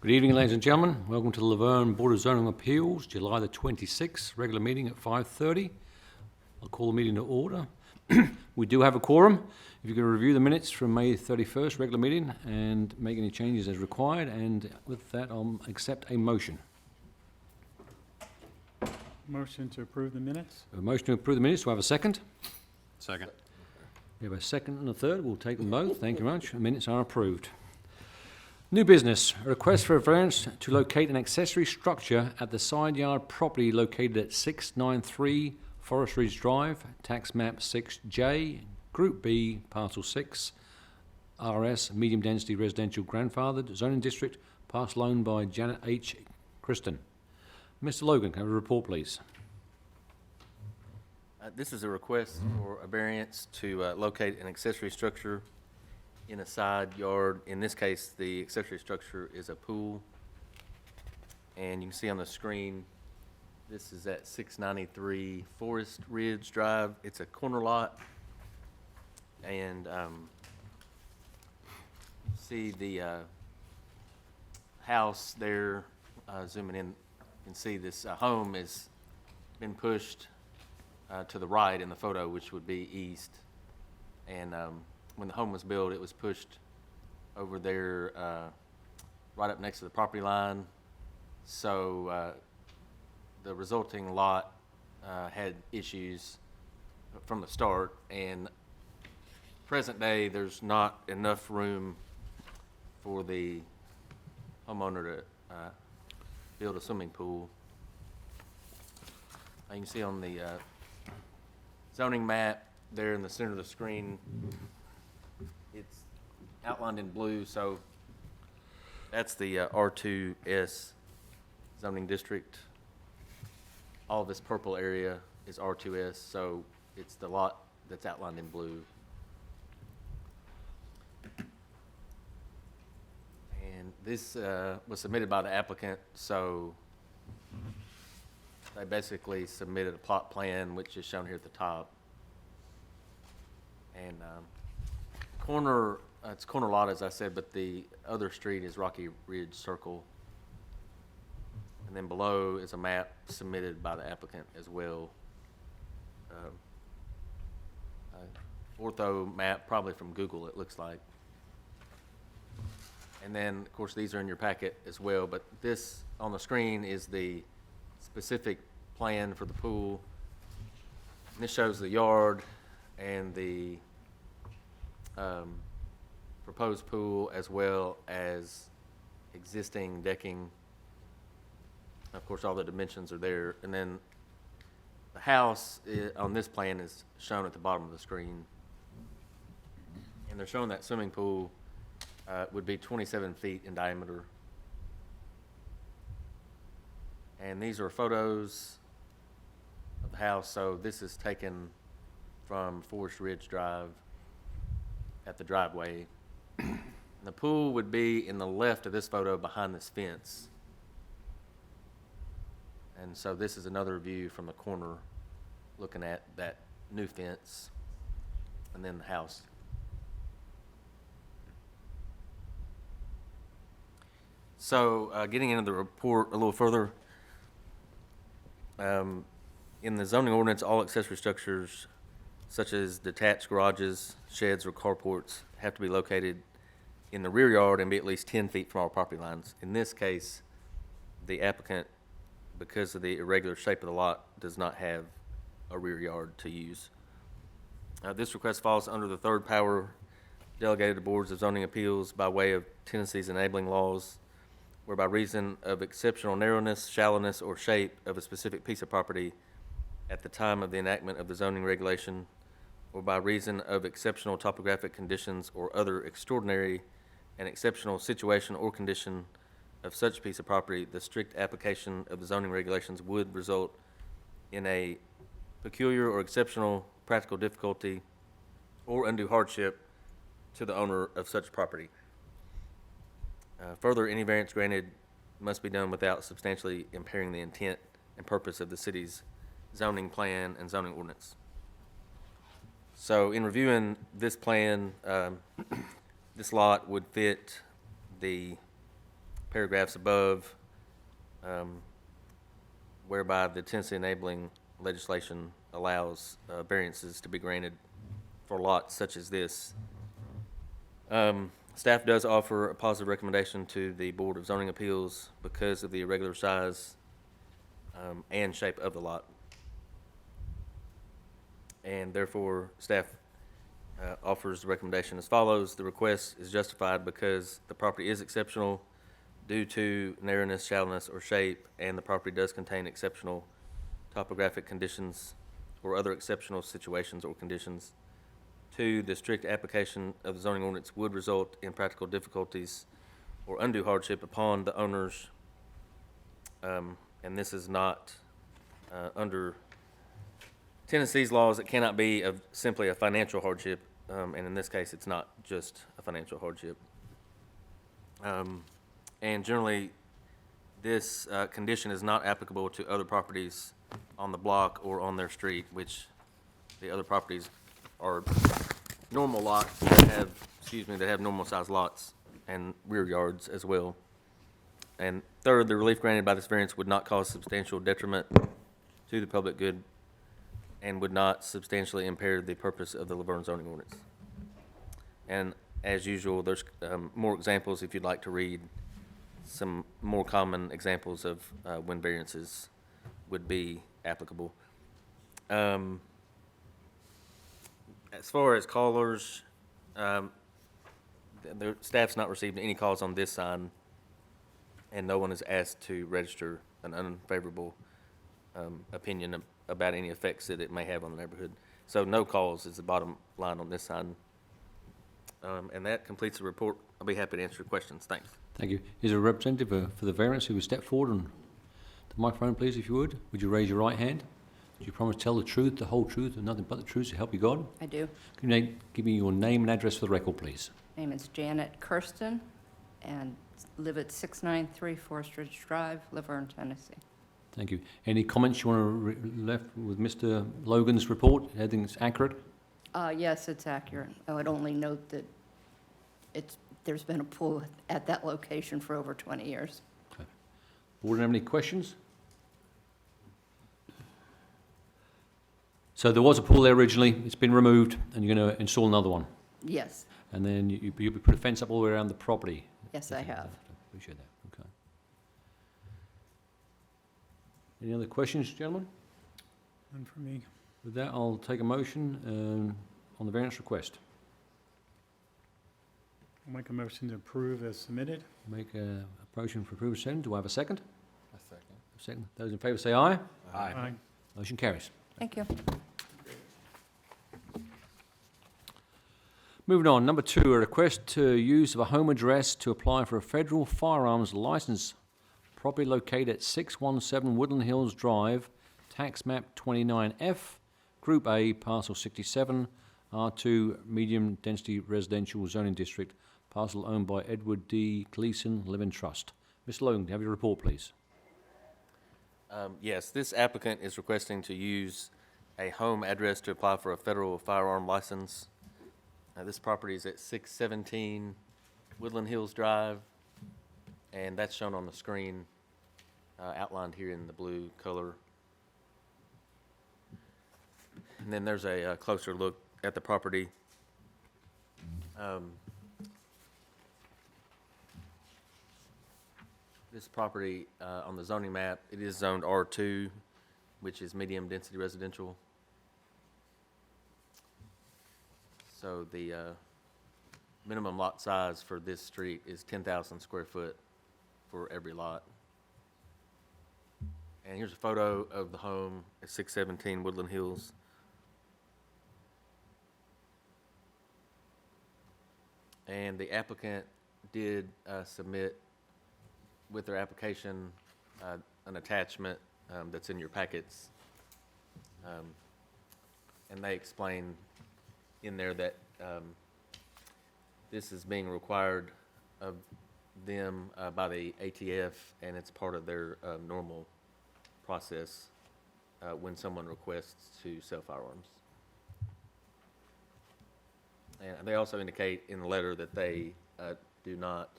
Good evening, ladies and gentlemen. Welcome to the Laverne Board of Zoning Appeals, July the 26th, regular meeting at 5:30. I'll call the meeting to order. We do have a quorum. If you could review the minutes from May 31st, regular meeting, and make any changes as required, and with that, I'll accept a motion. Motion to approve the minutes? A motion to approve the minutes. Do I have a second? Second. We have a second and a third. We'll take them both. Thank you very much. The minutes are approved. New business, a request for a variance to locate an accessory structure at the side yard property located at 693 Forest Ridge Drive, tax map 6J, Group B, Parcel 6, RS, medium density residential grandfathered, zoning district, parcel owned by Janet H. Kristen. Mr. Logan, can I have a report, please? This is a request for a variance to locate an accessory structure in a side yard. In this case, the accessory structure is a pool. And you can see on the screen, this is at 693 Forest Ridge Drive. It's a corner lot. And see the house there, zooming in, you can see this home has been pushed to the right in the photo, which would be east. And when the home was built, it was pushed over there right up next to the property line. So the resulting lot had issues from the start, and present day there's not enough room for the homeowner to build a swimming pool. You can see on the zoning map there in the center of the screen, it's outlined in blue, so that's the R2S zoning district. All of this purple area is R2S, so it's the lot that's outlined in blue. And this was submitted by the applicant, so they basically submitted a plot plan, which is shown here at the top. And it's corner lot, as I said, but the other street is Rocky Ridge Circle. And then below is a map submitted by the applicant as well. Ortho map, probably from Google, it looks like. And then, of course, these are in your packet as well, but this on the screen is the specific plan for the pool. And this shows the yard and the proposed pool, as well as existing decking. Of course, all the dimensions are there. And then the house on this plan is shown at the bottom of the screen. And they're showing that swimming pool would be 27 feet in diameter. And these are photos of the house. So this is taken from Forest Ridge Drive at the driveway. The pool would be in the left of this photo behind this fence. And so this is another view from the corner looking at that new fence and then the house. So getting into the report a little further, in the zoning ordinance, all accessory structures such as detached garages, sheds, or carports have to be located in the rear yard and be at least 10 feet from all property lines. In this case, the applicant, because of the irregular shape of the lot, does not have a rear yard to use. This request falls under the third power delegated to boards of zoning appeals by way of Tennessee's enabling laws, where by reason of exceptional narrowness, shallowness, or shape of a specific piece of property at the time of the enactment of the zoning regulation, or by reason of exceptional topographic conditions or other extraordinary and exceptional situation or condition of such piece of property, the strict application of the zoning regulations would result in a peculiar or exceptional practical difficulty or undue hardship to the owner of such property. Further, any variance granted must be done without substantially impairing the intent and purpose of the city's zoning plan and zoning ordinance. So in reviewing this plan, this lot would fit the paragraphs above, whereby the Tennessee enabling legislation allows variances to be granted for lots such as this. Staff does offer a positive recommendation to the Board of Zoning Appeals because of the irregular size and shape of the lot. And therefore, staff offers the recommendation as follows. The request is justified because the property is exceptional due to narrowness, shallowness, or shape, and the property does contain exceptional topographic conditions or other exceptional situations or conditions. 2, the strict application of the zoning ordinance would result in practical difficulties or undue hardship upon the owners, and this is not under Tennessee's laws. It cannot be simply a financial hardship, and in this case, it's not just a financial hardship. And generally, this condition is not applicable to other properties on the block or on their street, which the other properties are normal lots that have normal sized lots and rear yards as well. And third, the relief granted by this variance would not cause substantial detriment to the public good and would not substantially impair the purpose of the Laverne zoning ordinance. And as usual, there's more examples if you'd like to read some more common examples of when variances would be applicable. As far as callers, the staff's not received any calls on this sign, and no one is asked to register an unfavorable opinion about any effects that it may have on the neighborhood. So no calls is the bottom line on this sign. And that completes the report. I'll be happy to answer your questions. Thanks. Thank you. Is there a representative for the variance who would step forward on the microphone, please, if you would? Would you raise your right hand? Do you promise to tell the truth, the whole truth, and nothing but the truth to help you God? I do. Can you give me your name and address for the record, please? Name is Janet Kirsten, and live at 693 Forest Ridge Drive, Laverne, Tennessee. Thank you. Any comments you want to left with Mr. Logan's report? Everything's accurate? Yes, it's accurate. I would only note that there's been a pool at that location for over 20 years. Okay. Board, have any questions? So there was a pool there originally, it's been removed, and you're going to install another one? Yes, And then you'll put a fence up all the way around the property? yes, I have. Appreciate that, okay. Any other questions, gentlemen? None for me. With that, I'll take a motion on the variance request. I'll make a motion to approve as submitted. Make a motion for approval, send. Do I have a second? A second. Second. Those in favour say aye. Aye. Motion carries. Thank you. Moving on, number 2, a request to use of a home address to apply for a federal firearms license. Property located at 617 Woodland Hills Drive, tax map 29F, Group A, parcel 67, R2, medium density residential zoning district, parcel owned by Edward D. Gleason Living Trust. Mr. Logan, do you have your report, please? Yes, this applicant is requesting to use a home address to apply for a federal firearm license. This property is at 617 Woodland Hills Drive, and that's shown on the screen, outlined here in the blue color. And then there's a closer look at the property. This property on the zoning map, it is zoned R2, which is medium density residential. So the minimum lot size for this street is 10,000 square foot for every lot. And here's a photo of the home at 617 Woodland Hills. And the applicant did submit with their application an attachment that's in your packets. And they explain in there that this is being required of them by the ATF, and it's part of their normal process when someone requests to sell firearms. And they also indicate in the letter that they do not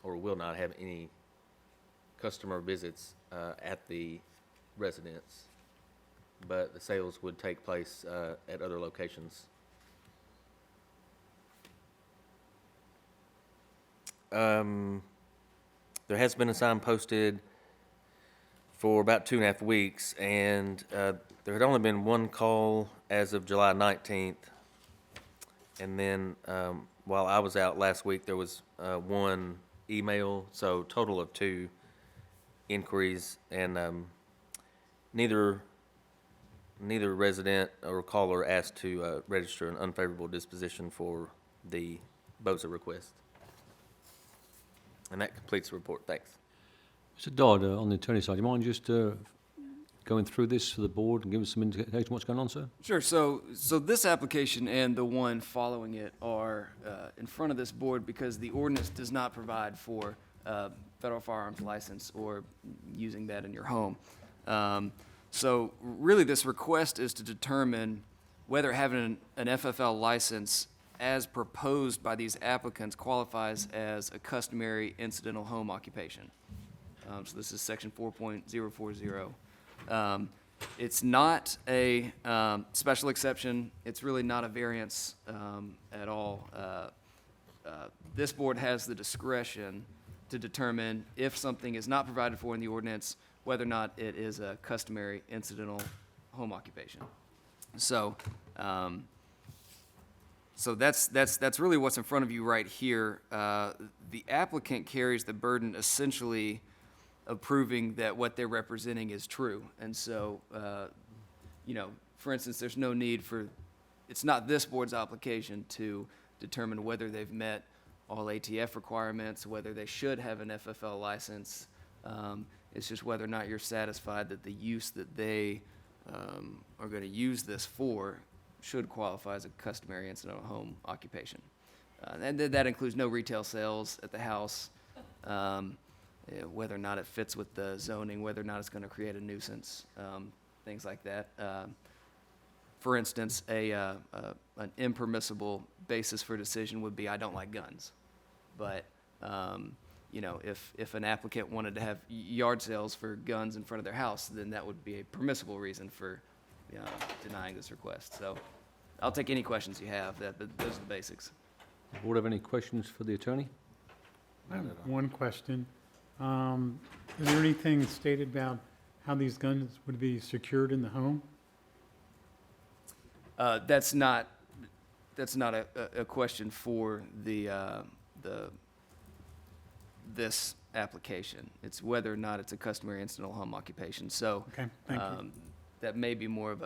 or will not have any customer visits at the residence, but the sales would take place at other locations. There has been a sign posted for about 2.5 weeks, and there had only been one call as of July 19th. And then while I was out last week, there was one email, so total of 2 inquiries, and neither resident or caller asked to register an unfavorable disposition for the BOSA request. And that completes the report. Thanks. Mr. Dodd, on the attorney side, do you mind just going through this for the board and give us some indication of what's going on, sir? Sure. So this application and the one following it are in front of this board because the ordinance does not provide for federal firearms license or using that in your home. So really, this request is to determine whether having an FFL license as proposed by these applicants qualifies as a customary incidental home occupation. So this is section 4.040. It's not a special exception. It's really not a variance at all. This board has the discretion to determine if something is not provided for in the ordinance, whether or not it is a customary incidental home occupation. So, so that's really what's in front of you right here. The applicant carries the burden essentially of proving that what they're representing is true. And so, you know, for instance, there's no need for, it's not this board's obligation to determine whether they've met all ATF requirements, whether they should have an FFL license. It's just whether or not you're satisfied that the use that they are going to use this for should qualify as a customary incidental home occupation. And that includes no retail sales at the house, whether or not it fits with the zoning, whether or not it's going to create a nuisance, things like that. For instance, an impermissible basis for decision would be I don't like guns. But, you know, if an applicant wanted to have yard sales for guns in front of their house, then that would be a permissible reason for denying this request. So I'll take any questions you have, but those are the basics. Board have any questions for the attorney? I have one question. Is there anything stated about how these guns would be secured in the home? That's not a question for this application. It's whether or not it's a customary incidental home occupation. So Okay, thank you. that may be more of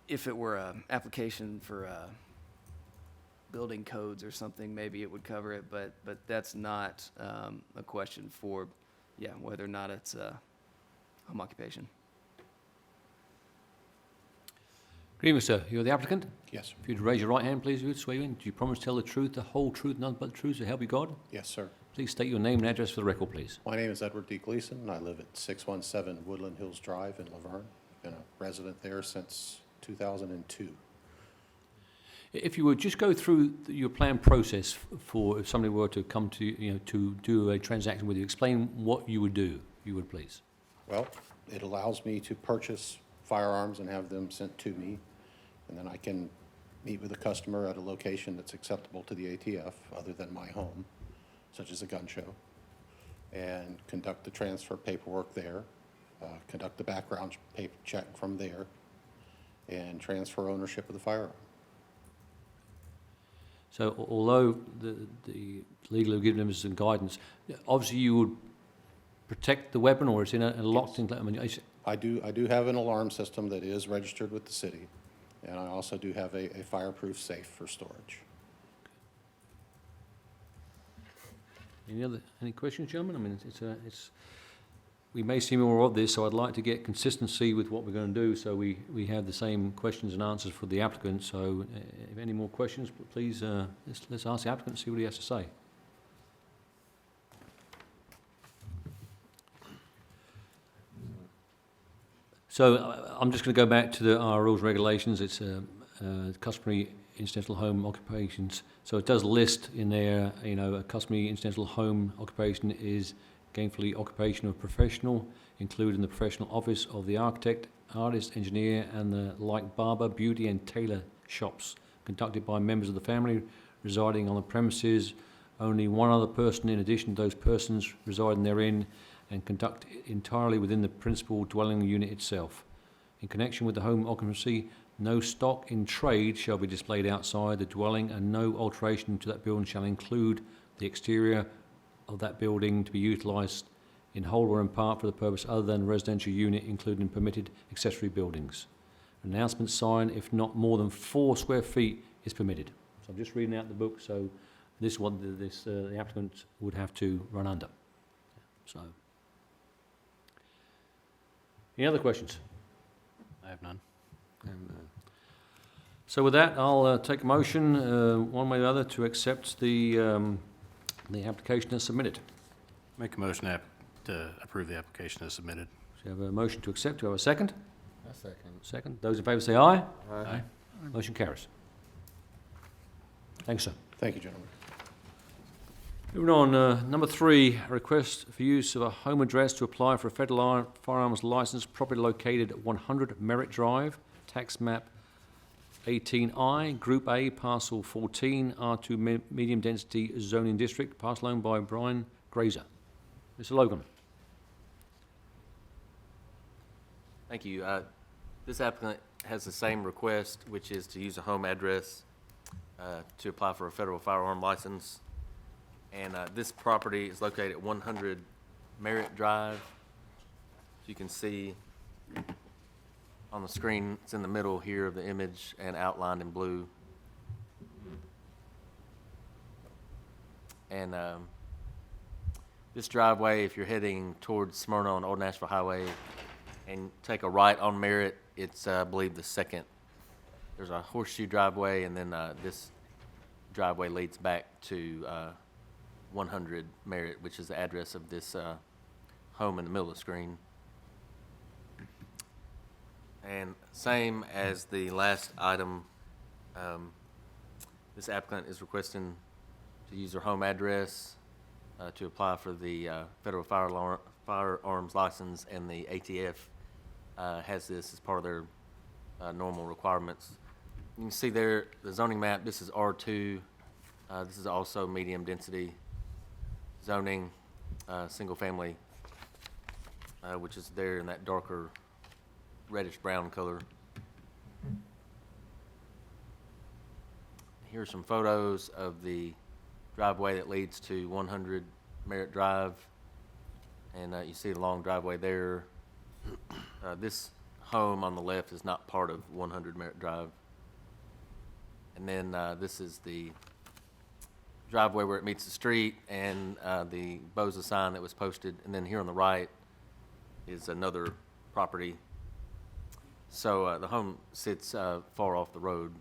if it were an application for building codes or something, maybe it would cover it, but that's not a question for, whether or not it's a home occupation. Good evening, sir. You're the applicant? Yes, If you'd raise your right hand, please, if you'd swear you in. Do you promise to tell the truth, the whole truth, nothing but the truth, so help you God? yes, sir. Please state your name and address for the record, please. My name is Edward D. Gleason, and I live at 617 Woodland Hills Drive in Laverne. Been a resident there since 2002. If you would just go through your planned process for if somebody were to come to, to do a transaction with you, explain what you would do, if you would please. Well, it allows me to purchase firearms and have them sent to me, and then I can meet with a customer at a location that's acceptable to the ATF other than my home, such as a gun show, and conduct the transfer paperwork there, conduct the background check from there, and transfer ownership of the firearm. So although the legal have given them some guidance, obviously you would protect the weapon, or it's in a locked enclosure. I do have an alarm system that is registered with the city, and I also do have a fireproof safe for storage. Any questions, gentlemen? I mean, we may see more of this, so I'd like to get consistency with what we're going to do, so we have the same questions and answers for the applicant. So if any more questions, please, let's ask the applicant, see what he has to say. So I'm just going to go back to our rules and regulations. It's customary incidental home occupations. So it does list in there, you know, a customary incidental home occupation is gainfully occupation of professional, including the professional office of the architect, artist, engineer, and the like barber, beauty, and tailor shops conducted by members of the family residing on the premises, only one other person in addition to those persons residing therein, and conduct entirely within the principal dwelling unit itself. In connection with the home occupancy, no stock in trade shall be displayed outside the dwelling, and no alteration to that building shall include the exterior of that building to be utilised in whole or in part for the purpose other than residential unit, including permitted accessory buildings. An announcement sign, if not more than 4 square feet, is permitted. So I'm just reading out the book, so this is what the applicant would have to run under. So, any other questions? I have none. So with that, I'll take a motion, one way or the other, to accept the application as submitted. Make a motion to approve the application as submitted. So you have a motion to accept. Do you have a second? A second. Second. Those in favour say aye. Aye. Motion carries. Thanks, sir. Thank you, gentlemen. Moving on, number 3, a request for use of a home address to apply for a federal firearms license, property located at 100 Merritt Drive, tax map 18I, Group A, parcel 14, R2 medium density zoning district, parcel owned by Brian Grazer. Mr. Logan. Thank you. This applicant has the same request, which is to use a home address to apply for a federal firearm license. And this property is located at 100 Merritt Drive. As you can see on the screen, it's in the middle here of the image and outlined in blue. And this driveway, if you're heading towards Smyrna on Old Nashville Highway and take a right on Merritt, it's, I believe, the second. There's a horseshoe driveway, and then this driveway leads back to 100 Merritt, which is the address of this home in the middle of the screen. And same as the last item, this applicant is requesting to use their home address to apply for the federal firearms license, and the ATF has this as part of their normal requirements. You can see there, the zoning map, this is R2. This is also medium density zoning, single family, which is there in that darker reddish brown color. Here's some photos of the driveway that leads to 100 Merritt Drive, and you see the long driveway there. This home on the left is not part of 100 Merritt Drive. And then this is the driveway where it meets the street, and the BOSA sign that was posted. And then here on the right is another property. So the home sits far off the road.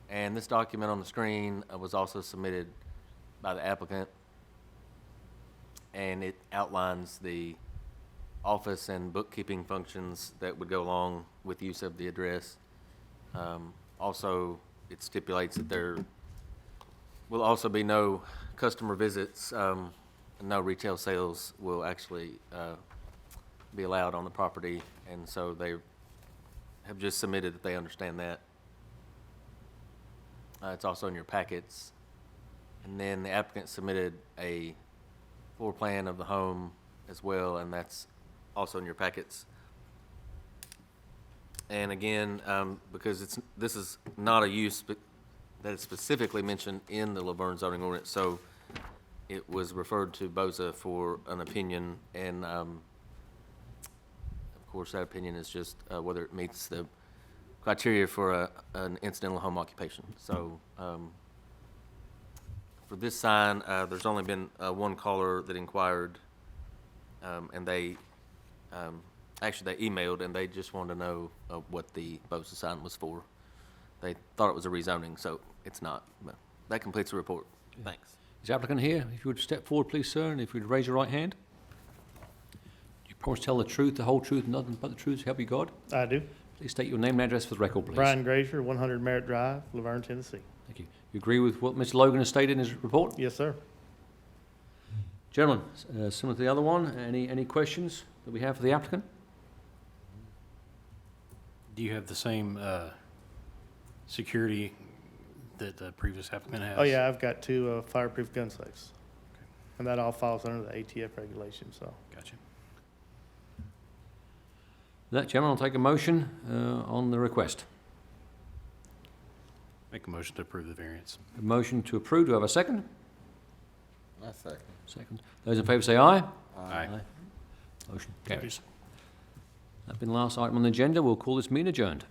And this document on the screen was also submitted by the applicant, and it outlines the office and bookkeeping functions that would go along with use of the address. Also, it stipulates that there will also be no customer visits, and no retail sales will actually be allowed on the property, and so they have just submitted that they understand that. It's also in your packets. And then the applicant submitted a floor plan of the home as well, and that's also in your packets. And again, because this is not a use that is specifically mentioned in the Laverne zoning ordinance, so it was referred to BOSA for an opinion, and of course that opinion is just whether it meets the criteria for an incidental home occupation. So for this sign, there's only been one caller that inquired, and they actually they emailed, and they just wanted to know what the BOSA sign was for. They thought it was a rezoning, so it's not. But that completes the report. Thanks. Is the applicant here? If you would step forward, please, sir, and if you'd raise your right hand. Do you promise to tell the truth, the whole truth, and nothing but the truth, so help you God? I do. Please state your name and address for the record, please. Brian Grazier, 100 Merritt Drive, Laverne, Tennessee. Thank you. You agree with what Mr. Logan has stated in his report? Yes, sir. Gentlemen, similar to the other one, any questions that we have for the applicant? Do you have the same security that the previous applicant has? Oh, yeah, I've got 2 fireproof gun safes. And that all falls under the ATF regulations, so. Gotcha. That, gentlemen, I'll take a motion on the request. Make a motion to approve the variance. A motion to approve. Do I have a second? I second. Second. Those in favour say aye. Aye. Motion carries. That's been the last item on the agenda. We'll call this meeting adjourned.